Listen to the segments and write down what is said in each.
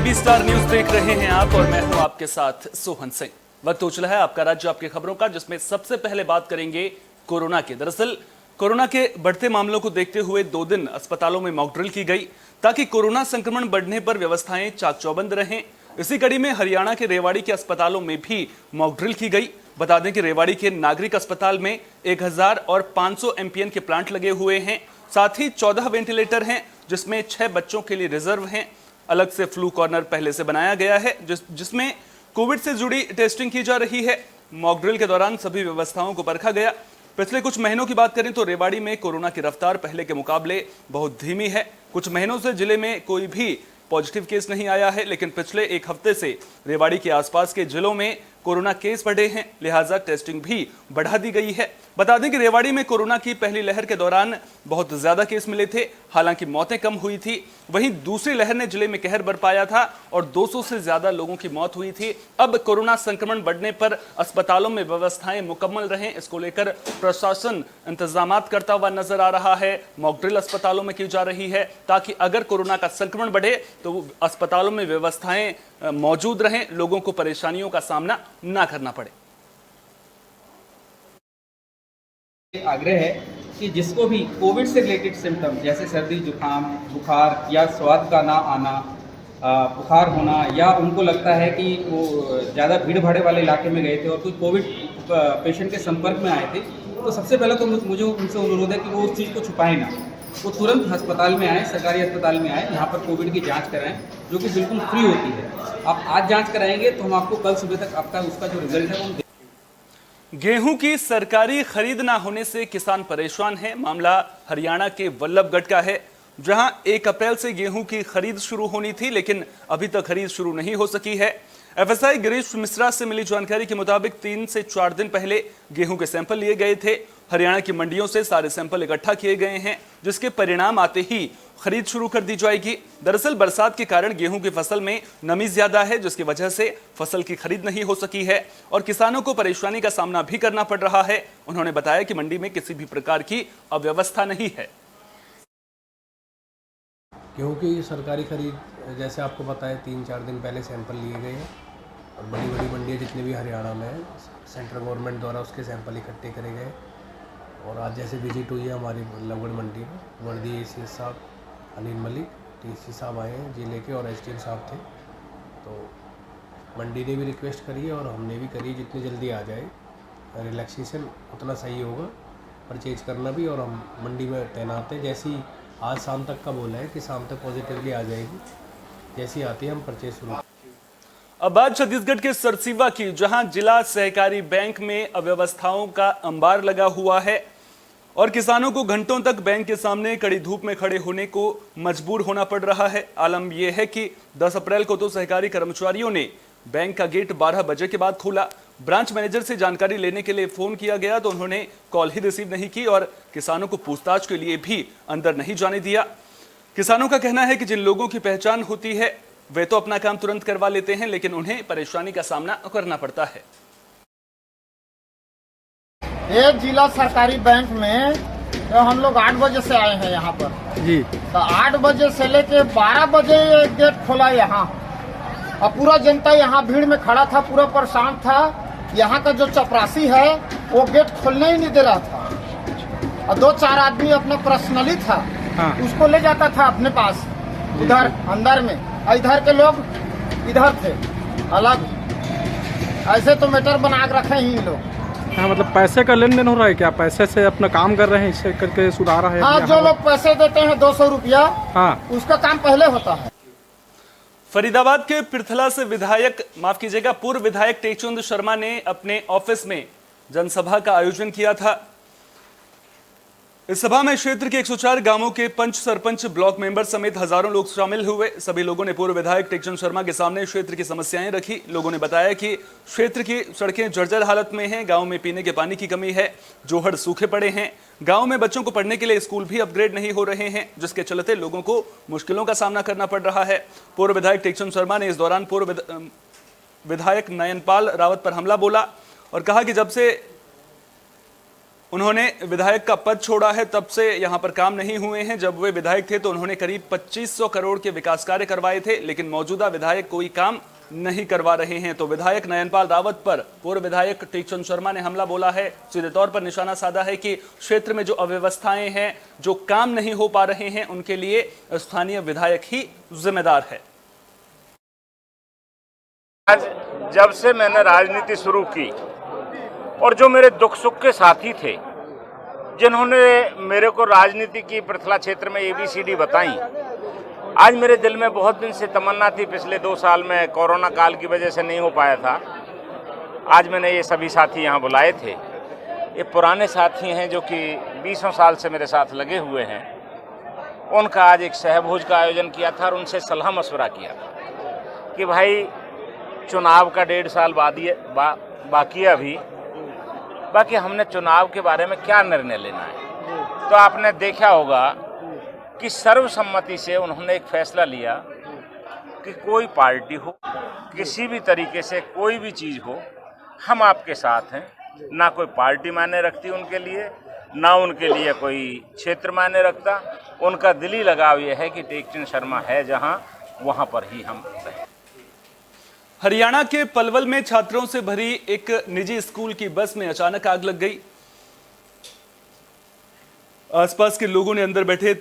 Baby star news देख रहे हैं आप और मैं हूं आपके साथ सोहन सिंह। वक्त हो चला है आपका राज्य आपकी खबरों का, जिसमें सबसे पहले बात करेंगे कोरोना की। दरअसल कोरोना के बढ़ते मामलों को देखते हुए 2 दिन अस्पतालों में मॉक ड्रिल की गई ताकि कोरोना संक्रमण बढ़ने पर व्यवस्थाएं चाक चौबंद रहें। इसी कड़ी में हरियाणा के रेवाड़ी के अस्पतालों में भी मॉक ड्रिल की गई। बता दें कि रेवाड़ी के नागरिक अस्पताल में 1000 और 500 एमपीएन के प्लांट लगे हुए हैं। साथ ही 14 वेंटिलेटर हैं, जिसमें 6 बच्चों के लिए रिजर्व हैं। अलग से फ्लू कॉर्नर पहले से बनाया गया है जिसमें कोविड से जुड़ी टेस्टिंग की जा रही है। मॉक ड्रिल के दौरान सभी व्यवस्थाओं को परखा गया। पिछले कुछ महीनों की बात करें तो रेवाड़ी में कोरोना की रफ्तार पहले के मुकाबले बहुत धीमी है। कुछ महीनों से जिले में कोई भी पॉजिटिव केस नहीं आया है, लेकिन पिछले एक हफ्ते से रेवाड़ी के आसपास के जिलों में कोरोना केस बढ़े हैं, लिहाजा टेस्टिंग भी बढ़ा दी गई है। बता दें कि रेवाड़ी में कोरोना की पहली लहर के दौरान बहुत ज्यादा केस मिले थे, हालांकि मौतें कम हुई थी। वहीं दूसरी लहर ने जिले में कहर बरपाया था और 200 से ज्यादा लोगों की मौत हुई थी। अब कोरोना संक्रमण बढ़ने पर अस्पतालों में व्यवस्थाएं मुकम्मल रहें, इसको लेकर प्रशासन इंतजामात करता हुआ नजर आ रहा है। मॉक ड्रिल अस्पतालों में की जा रही है ताकि अगर कोरोना का संक्रमण बढ़े तो अस्पतालों में व्यवस्थाएं मौजूद रहें, लोगों को परेशानियों का सामना ना करना पड़े। आग्रह है कि जिसको भी कोविड से रिलेटेड सिम्टम जैसे सर्दी जुकाम बुखार या स्वाद का ना आना, बुखार होना, या उनको लगता है कि वो ज़्यादा भीड़ भाड़ वाले इलाके में गए थे और कुछ कोविड पेशेंट के संपर्क में आए थे, तो सबसे पहले तो मुझे उनसे अनुरोध है कि वो उस चीज़ को छुपाएं ना, वो तुरंत अस्पताल में आए, सरकारी अस्पताल में आए, यहाँ पर कोविड की जांच कराएं जो कि बिल्कुल फ्री होती है। आप आज जांच कराएंगे तो हम आपको कल सुबह तक आपका उसका जो रिजल्ट है वो। गेहूं की सरकारी खरीद ना होने से किसान परेशान हैं। मामला हरियाणा के वल्लभगढ़ का है, जहां 1 अप्रैल से गेहूं की खरीद शुरू होनी थी, लेकिन अभी तक खरीद शुरू नहीं हो सकी है। एफएसआई गिरीश मिश्रा से मिली जानकारी के मुताबिक 3 से 4 दिन पहले गेहूं के सैंपल लिए गए थे। हरियाणा की मंडियों से सारे सैंपल इकट्ठा किए गए हैं, जिसके परिणाम आते ही खरीद शुरू कर दी जाएगी। दरअसल बरसात के कारण गेहूं की फसल में नमी ज्यादा है, जिसकी वजह से फसल की खरीद नहीं हो सकी है और किसानों को परेशानी का सामना भी करना पड़ रहा है। उन्होंने बताया कि मंडी में किसी भी प्रकार की अव्यवस्था नहीं है। गेहूँ की सरकारी खरीद जैसे आपको पता है 3-4 दिन पहले सैंपल लिए गए हैं और बड़ी बड़ी मंडियाँ जितनी भी हरियाणा में है सेंट्रल गवर्नमेंट द्वारा उसके सैंपल इकट्ठे करे गए। और आज जैसे विजिट हुई है हमारी वल्लभगढ़ मंडी में, वर्दी एसी साहब, अनिल मलिक, टीसी साहब आए हैं जिले के और एसडीएम साहब थे, तो मंडी ने भी रिक्वेस्ट करी है और हमने भी करी, जितनी जल्दी आ जाए रिलैक्सेशन उतना सही होगा परचेज करना भी। और हम मंडी में तैनात हैं, जैसी आज शाम तक का बोला है कि शाम तक पॉजिटिवली आ जाएगी, जैसी आती है हम परचेज शुरू। अब बात छत्तीसगढ़ के सरसीवा की, जहां जिला सहकारी बैंक में अव्यवस्थाओं का अंबार लगा हुआ है और किसानों को घंटों तक बैंक के सामने कड़ी धूप में खड़े होने को मजबूर होना पड़ रहा है। आलम यह है कि 10 अप्रैल को तो सहकारी कर्मचारियों ने बैंक का गेट 12 बजे के बाद खोला। ब्रांच मैनेजर से जानकारी लेने के लिए फोन किया गया तो उन्होंने कॉल ही रिसीव नहीं की और किसानों को पूछताछ के लिए भी अंदर नहीं जाने दिया। किसानों का कहना है कि जिन लोगों की पहचान होती है वे तो अपना काम तुरंत करवा लेते हैं, लेकिन उन्हें परेशानी का सामना करना पड़ता है। ये जिला सरकारी बैंक में तो हम लोग 8 बजे से आए हैं यहाँ पर जी, तो 8 बजे से लेके 12 बजे गेट खोला यहाँ और पूरा जनता यहाँ भीड़ में खड़ा था, पूरा परेशान था। यहाँ का जो चपरासी है वो गेट खोलने ही नहीं दे रहा था और 2-4 आदमी अपना पर्सनली था, हाँ। उसको ले जाता था अपने पास इधर अंदर में, इधर के लोग इधर थे अलग। ऐसे तो मैटर बना के रखे ही लोग। हाँ, मतलब पैसे का लेन देन हो रहा है क्या? पैसे से अपना काम कर रहे हैं, इससे करके सुधारा है? हाँ, जो लोग पैसे देते हैं 200 रुपया, हाँ, उसका काम पहले होता है। फरीदाबाद के पिरथला से विधायक, माफ कीजिएगा, पूर्व विधायक टेकचंद शर्मा ने अपने ऑफिस में जनसभा का आयोजन किया था। इस सभा में क्षेत्र के 104 गांवों के पंच, सरपंच, ब्लॉक मेंबर समेत हजारों लोग शामिल हुए। सभी लोगों ने पूर्व विधायक टेकचंद शर्मा के सामने क्षेत्र की समस्याएं रखी। लोगों ने बताया कि क्षेत्र की सड़कें जर्जर हालत में हैं, गांव में पीने के पानी की कमी है, जोहड़ सूखे पड़े हैं, गांव में बच्चों को पढ़ने के लिए स्कूल भी अपग्रेड नहीं हो रहे हैं, जिसके चलते लोगों को मुश्किलों का सामना करना पड़ रहा है। पूर्व विधायक टेकचंद शर्मा ने इस दौरान पूर्व विधायक नयनपाल रावत पर हमला बोला और कहा कि जब से उन्होंने विधायक का पद छोड़ा है, तब से यहां पर काम नहीं हुए हैं। जब वे विधायक थे तो उन्होंने करीब 2500 करोड़ के विकास कार्य करवाए थे, लेकिन मौजूदा विधायक कोई काम नहीं करवा रहे हैं। तो विधायक नयनपाल रावत पर पूर्व विधायक टेकचंद शर्मा ने हमला बोला है, सीधे तौर पर निशाना साधा है कि क्षेत्र में जो अव्यवस्थाएं हैं, जो काम नहीं हो पा रहे हैं, उनके लिए स्थानीय विधायक ही जिम्मेदार है। आज जब से मैंने राजनीति शुरू की और जो मेरे दुख सुख के साथी थे, जिन्होंने मेरे को राजनीति की पृथला क्षेत्र में ABCD बताई, आज मेरे दिल में बहुत दिन से तमन्ना थी। पिछले 2 साल में कोरोना काल की वजह से नहीं हो पाया था। आज मैंने ये सभी साथी यहाँ बुलाए थे। ये पुराने साथी हैं जो कि 20 साल से मेरे साथ लगे हुए हैं। उनका आज एक सहभोज का आयोजन किया था और उनसे सलाह मशवरा किया था कि भाई चुनाव का 1.5 साल बाकी है अभी, बाकी हमने चुनाव के बारे में क्या निर्णय लेना है। तो आपने देखा होगा कि सर्वसम्मति से उन्होंने एक फैसला लिया कि कोई पार्टी हो, किसी भी तरीके से कोई भी चीज़ हो, हम आपके साथ हैं। ना कोई पार्टी मायने रखती उनके लिए, ना उनके लिए कोई क्षेत्र मायने रखता। उनका दिली लगाव यह है कि टेकचंद शर्मा है जहां, वहां पर ही हम रहें। हरियाणा के पलवल में छात्रों से भरी एक निजी स्कूल की बस में अचानक आग लग गई। आसपास के लोगों ने अंदर बैठे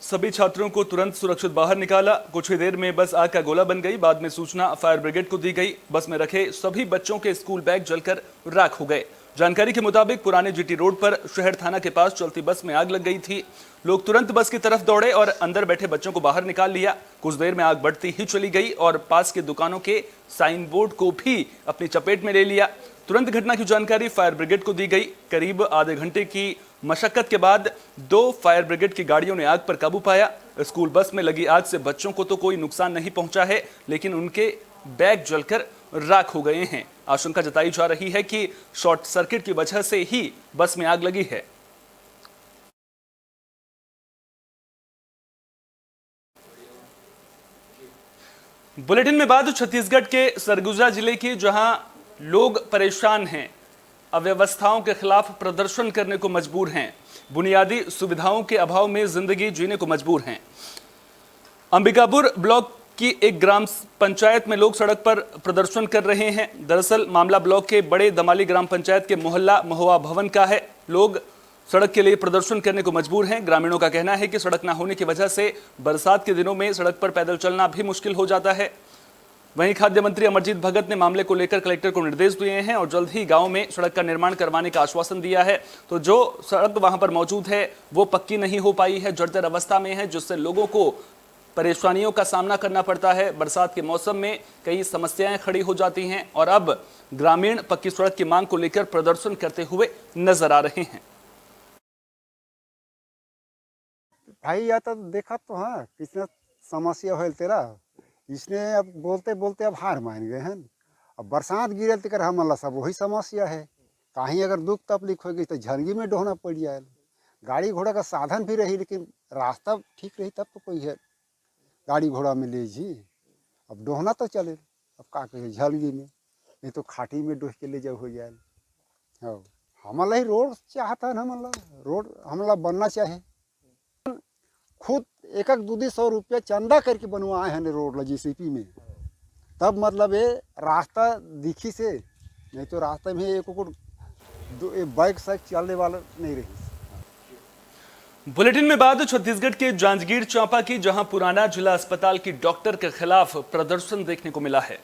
सभी छात्रों को तुरंत सुरक्षित बाहर निकाला। कुछ ही देर में बस आग का गोला बन गई। बाद में सूचना फायर ब्रिगेड को दी गई। बस में रखे सभी बच्चों के स्कूल बैग जलकर राख हो गए। जानकारी के मुताबिक पुराने GT रोड पर शहर थाना के पास चलती बस में आग लग गई थी। लोग तुरंत बस की तरफ दौड़े और अंदर बैठे बच्चों को बाहर निकाल लिया। कुछ देर में आग बढ़ती ही चली गई और पास के दुकानों के साइन बोर्ड को भी अपनी चपेट में ले लिया। तुरंत घटना की जानकारी फायर ब्रिगेड को दी गई। करीब आधे घंटे की मशक्कत के बाद 2 फायर ब्रिगेड की गाड़ियों ने आग पर काबू पाया। स्कूल बस में लगी आग से बच्चों को तो कोई नुकसान नहीं पहुंचा है, लेकिन उनके बैग जलकर राख हो गए हैं। आशंका जताई जा रही है कि शॉर्ट सर्किट की वजह से ही बस में आग लगी है। बुलेटिन में बात छत्तीसगढ़ के सरगुजा जिले की, जहां लोग परेशान हैं, अव्यवस्थाओं के खिलाफ प्रदर्शन करने को मजबूर हैं, बुनियादी सुविधाओं के अभाव में जिंदगी जीने को मजबूर हैं। अंबिकापुर ब्लॉक की एक ग्राम पंचायत में लोग सड़क पर प्रदर्शन कर रहे हैं। दरअसल मामला ब्लॉक के बड़े दमाली ग्राम पंचायत के मोहल्ला महुआ भवन का है। लोग सड़क के लिए प्रदर्शन करने को मजबूर हैं। ग्रामीणों का कहना है कि सड़क न होने की वजह से बरसात के दिनों में सड़क पर पैदल चलना भी मुश्किल हो जाता है। वहीं खाद्य मंत्री अमरजीत भगत ने मामले को लेकर कलेक्टर को निर्देश दिए हैं और जल्द ही गांव में सड़क का निर्माण करवाने का आश्वासन दिया है। तो जो सड़क वहां पर मौजूद है वो पक्की नहीं हो पाई है, जर्जर अवस्था में है, जिससे लोगों को परेशानियों का सामना करना पड़ता है। बरसात के मौसम में कई समस्याएं खड़ी हो जाती हैं और अब ग्रामीण पक्की सड़क की मांग को लेकर प्रदर्शन करते हुए नजर आ रहे हैं। भाई या तो देखा तो हाँ कितना समस्या है तेरा, इसने अब बोलते बोलते अब हार मान गए हैं। अब बरसात गिरल तो हमला सब वही समस्या है। कहीं अगर दुख तकलीफ हो गई तो झरगी में डोहना पड़ जाए। गाड़ी घोड़ा का साधन भी रही, लेकिन रास्ता ठीक रही तब तो कोई है गाड़ी घोड़ा में ले जी। अब डोहना तो चले, अब का कहे झलगी में, नहीं तो खाटी में डोह के ले जाओ हो जाए। हाँ हमला ही रोड चाहता है, हमला रोड हमला बनना चाहे। खुद 1-2 रुपया चंदा करके बनवाए हैं रोड JCP में, तब मतलब ये रास्ता दिखी से, नहीं तो रास्ते में एक बाइक से चलने वाला नहीं रही। बुलेटिन में बात छत्तीसगढ़ के जांजगीर चांपा की, जहां पुराना जिला अस्पताल की डॉक्टर के खिलाफ प्रदर्शन देखने को मिला है।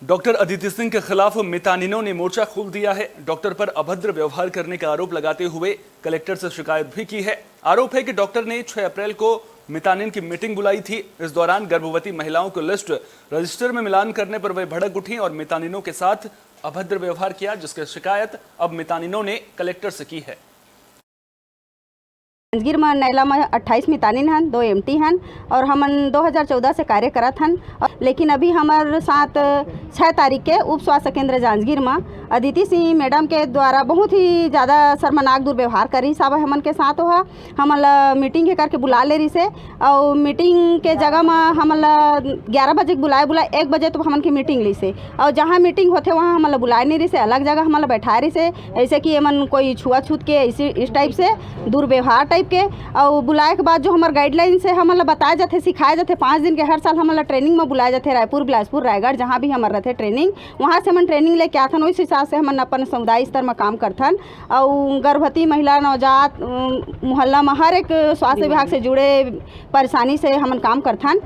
डॉक्टर अदिति सिंह के खिलाफ मितानिनों ने मोर्चा खोल दिया है। डॉक्टर पर अभद्र व्यवहार करने का आरोप लगाते हुए कलेक्टर से शिकायत भी की है। आरोप है कि डॉक्टर ने 6 अप्रैल को मितानिन की मीटिंग बुलाई थी। इस दौरान गर्भवती महिलाओं को लिस्ट रजिस्टर में मिलान करने पर वे भड़क उठी और मितानिनों के साथ अभद्र व्यवहार किया, जिसकी शिकायत अब मितानिनों ने कलेक्टर से की है। जांजगीर में नैला में 28 मितानिन हन, 2 MT हन और हमन 2014 से कार्य करत हन। लेकिन अभी हमारे साथ 6 तारीख के उप स्वास्थ्य केंद्र जांजगीर में अदिति सिंह मैडम के द्वारा बहुत ही ज़्यादा शर्मनाक दुर्व्यवहार करी साहब हमन के साथ हुआ। हमन मीटिंग के करके बुला ले रही से और मीटिंग के जगह में हमन 11 बजे बुलाए 1 बजे तो हमन की मीटिंग ली से और जहाँ मीटिंग होते वहाँ हमन बुलाए नहीं रही से, अलग जगह हमन बैठाए रही से, ऐसे कि हमन कोई छुआछूत के इस टाइप से दुर्व्यवहार टाइप के। और बुलाए के बाद जो हमारे गाइडलाइन से हमन बताए जाते सिखाए जाते 5 दिन के हर साल हमन ट्रेनिंग में बुलाए जाते रायपुर बिलासपुर रायगढ़ जहाँ भी हमारे रहते ट्रेनिंग, वहाँ से हमन ट्रेनिंग लेके आथन। उस हिसाब से हमन अपन समुदाय स्तर में काम करथन और गर्भवती महिला नवजात मोहल्ला में हर एक स्वास्थ्य विभाग से जुड़े परेशानी से हमन काम करथन।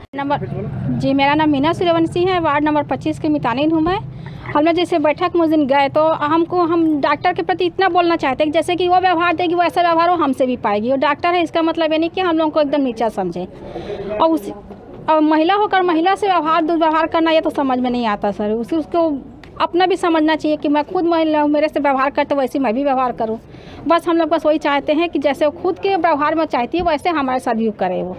जी मेरा नाम मीना सूर्यवंशी है, वार्ड नंबर 25 की मितानिन हूँ मैं। हमने जैसे बैठक में उस दिन गए तो हम डॉक्टर के प्रति इतना बोलना चाहते हैं कि जैसे कि वो व्यवहार देगी वो ऐसा व्यवहार वो हमसे भी पाएगी। और डॉक्टर है इसका मतलब ये नहीं कि हम लोगों को एकदम नीचा समझे और महिला होकर महिला से दुर्व्यवहार करना ये तो समझ में नहीं आता सर। उसको अपना भी समझना चाहिए कि मैं खुद महिला हूँ, मेरे से व्यवहार करते वैसे मैं भी व्यवहार करूँ। बस हम लोग बस वही चाहते हैं कि जैसे वो खुद के व्यवहार में चाहती है वैसे हमारे साथ भी करे वो।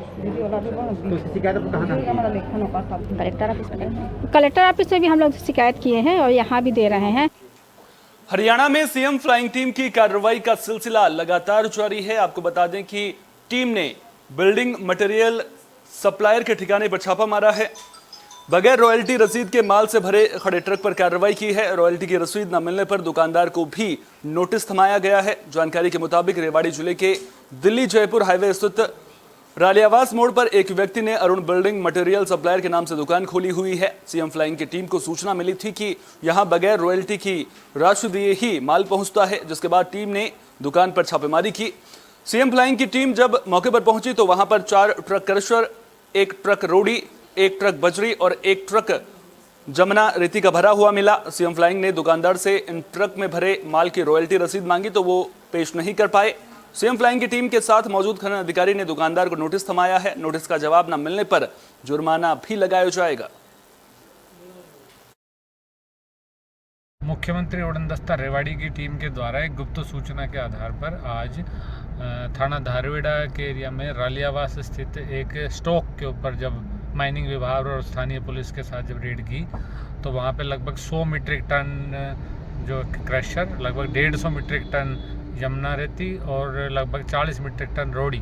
कलेक्टर ऑफिस में भी हम लोग शिकायत किए हैं और यहाँ भी दे रहे हैं। हरियाणा में सीएम फ्लाइंग टीम की कार्रवाई का सिलसिला लगातार जारी है। आपको बता दें कि टीम ने बिल्डिंग मटेरियल सप्लायर के ठिकाने पर छापा मारा है। बगैर रॉयल्टी रसीद के माल से भरे खड़े ट्रक पर कार्रवाई की है। रॉयल्टी की रसीद न मिलने पर दुकानदार को भी नोटिस थमाया गया है। जानकारी के मुताबिक रेवाड़ी जिले के दिल्ली जयपुर हाईवे स्थित रालियावास मोड़ पर एक व्यक्ति ने अरुण बिल्डिंग मटेरियल सप्लायर के नाम से दुकान खोली हुई है। सीएम फ्लाइंग की टीम को सूचना मिली थी कि यहां बगैर रॉयल्टी की राशि दिए ही माल पहुंचता है, जिसके बाद टीम ने दुकान पर छापेमारी की। सीएम फ्लाइंग की टीम जब मौके पर पहुंची तो वहां पर 4 ट्रक क्रशर, 1 ट्रक रोड़ी, 1 ट्रक बजरी और 1 ट्रक जमुना रेती का भरा हुआ मिला। सीएम फ्लाइंग ने दुकानदार से इन ट्रक में भरे माल की रॉयल्टी रसीद मांगी तो वो पेश नहीं कर पाए। सीएम फ्लाइंग की टीम के साथ मौजूद खनन अधिकारी ने दुकानदार को नोटिस थमाया है। नोटिस का जवाब न मिलने पर जुर्माना भी लगाया जाएगा। मुख्यमंत्री उड़न दस्ता रेवाड़ी की टीम के द्वारा एक गुप्त सूचना के आधार पर आज थाना धारवेड़ा के एरिया में रालियावास स्थित एक स्टॉक के ऊपर जब माइनिंग विभाग और स्थानीय पुलिस के साथ जब रेड की तो वहाँ पे लगभग 100 मीट्रिक टन जो क्रशर, लगभग 150 मीट्रिक टन यमुना रेती और लगभग 40 मीट्रिक टन रोड़ी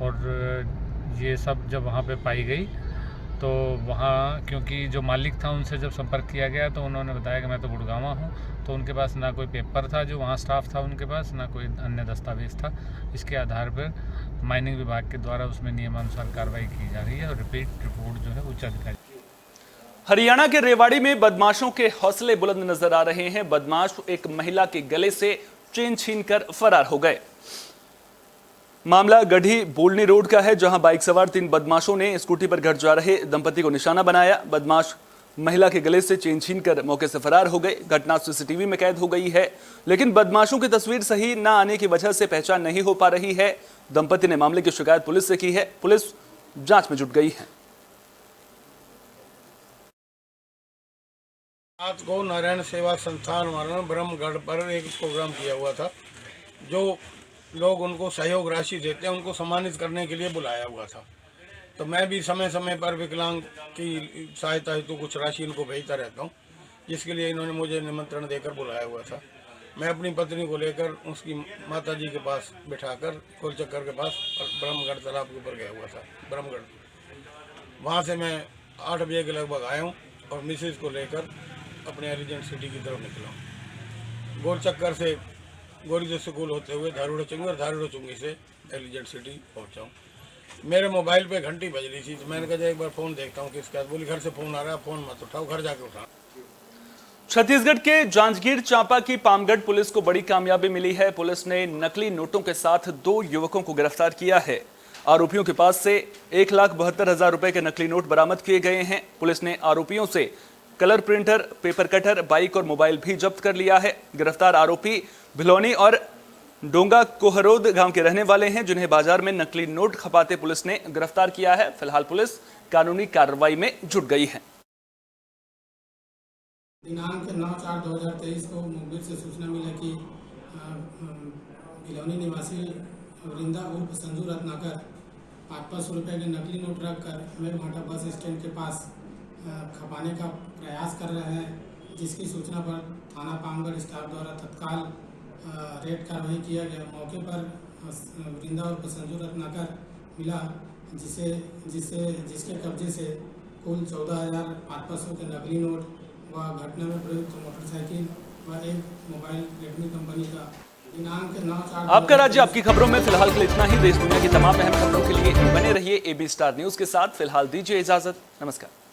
और ये सब जब वहाँ पे पाई गई तो वहाँ क्योंकि जो मालिक था उनसे जब संपर्क किया गया तो उन्होंने बताया कि मैं तो गुड़गांवा हूँ, तो उनके पास ना कोई पेपर था, जो वहाँ स्टाफ था उनके पास ना कोई अन्य दस्तावेज था। इसके आधार पर माइनिंग विभाग के द्वारा उसमें नियमानुसार कार्रवाई की जा रही है और रिपोर्ट जो है उच्च अधिकारी। हरियाणा के रेवाड़ी में बदमाशों के हौसले बुलंद नजर आ रहे हैं। बदमाश एक महिला के गले से चेन छीनकर फरार हो गए। मामला गढ़ी बोलनी रोड का है, जहां बाइक सवार 3 बदमाशों ने स्कूटी पर घर जा रहे दंपति को निशाना बनाया। बदमाश महिला के गले से चेन छीनकर मौके से फरार हो गए। घटना सीसीटीवी में कैद हो गई है, लेकिन बदमाशों की तस्वीर सही न आने की वजह से पहचान नहीं हो पा रही है। दंपति ने मामले की शिकायत पुलिस से की है। पुलिस जांच में जुट गई है। रात को नारायण सेवा संस्थान वालों ने ब्रह्मगढ़ पर एक प्रोग्राम किया हुआ था। जो लोग उनको सहयोग राशि देते हैं उनको सम्मानित करने के लिए बुलाया हुआ था। तो मैं भी समय समय पर विकलांग की सहायता हेतु कुछ राशि इनको भेजता रहता हूँ, जिसके लिए इन्होंने मुझे निमंत्रण देकर बुलाया हुआ था। मैं अपनी पत्नी को लेकर उसकी माता जी के पास बिठाकर गोलचक्कर के पास ब्रह्मगढ़ तालाब के ऊपर गया हुआ था। ब्रह्मगढ़ वहाँ से मैं 8 बजे के लगभग आया हूँ और मिसेज को लेकर अपने एलिजेंट सिटी की तरफ निकला हूँ। गोलचक्कर से गोरी स्कूल होते हुए धारूड़ा चुंगी और धारूड़ा चुंगी से एलिजेंट सिटी पहुँचा हूँ। मेरे मोबाइल पे घंटी बज रही थी तो मैंने कहा एक बार फ़ोन देखता हूँ किसका। बोली घर से फ़ोन आ रहा है, फ़ोन मत उठाओ, घर जाके उठा। छत्तीसगढ़ के जांजगीर चांपा की पामगढ़ पुलिस को बड़ी कामयाबी मिली है। पुलिस ने नकली नोटों के साथ 2 युवकों को गिरफ्तार किया है। आरोपियों के पास से 1,72,000 रुपए के नकली नोट बरामद किए गए हैं। पुलिस ने आरोपियों से colour printer, paper cutter, bike और मोबाइल भी जब्त कर लिया है। गिरफ्तार आरोपी भिलौनी और डोंगा कोहरोद गांव के रहने वाले हैं, जिन्हें बाजार में नकली नोट खपाते पुलिस ने गिरफ्तार किया है। फिलहाल पुलिस कानूनी कार्रवाई में जुट गई है। दिनांक 9/4/2023 को मुखबिर से सूचना मिला कि भिलौनी निवासी वृंदा उर्फ संजू रत्नाकर 500 रुपये के नकली नोट रखकर मेरघाटा बस स्टैंड के पास खपाने का प्रयास कर रहे हैं, जिसकी सूचना पर थाना पामगढ़ स्टाफ द्वारा तत्काल रेड कार्रवाई किया गया। मौके पर वृंदा और संजू रत्नाकर मिला, जिसके कब्जे से कुल 14,500 के नकली नोट व घटना में प्रयुक्त मोटरसाइकिल व एक मोबाइल रेडमी कंपनी का दिनांक 9/4। आपका राज्य आपकी खबरों में फिलहाल के लिए इतना ही। देश दुनिया की तमाम अहम खबरों के लिए बने रहिए AB स्टार न्यूज के साथ। फिलहाल दीजिए इजाजत, नमस्कार।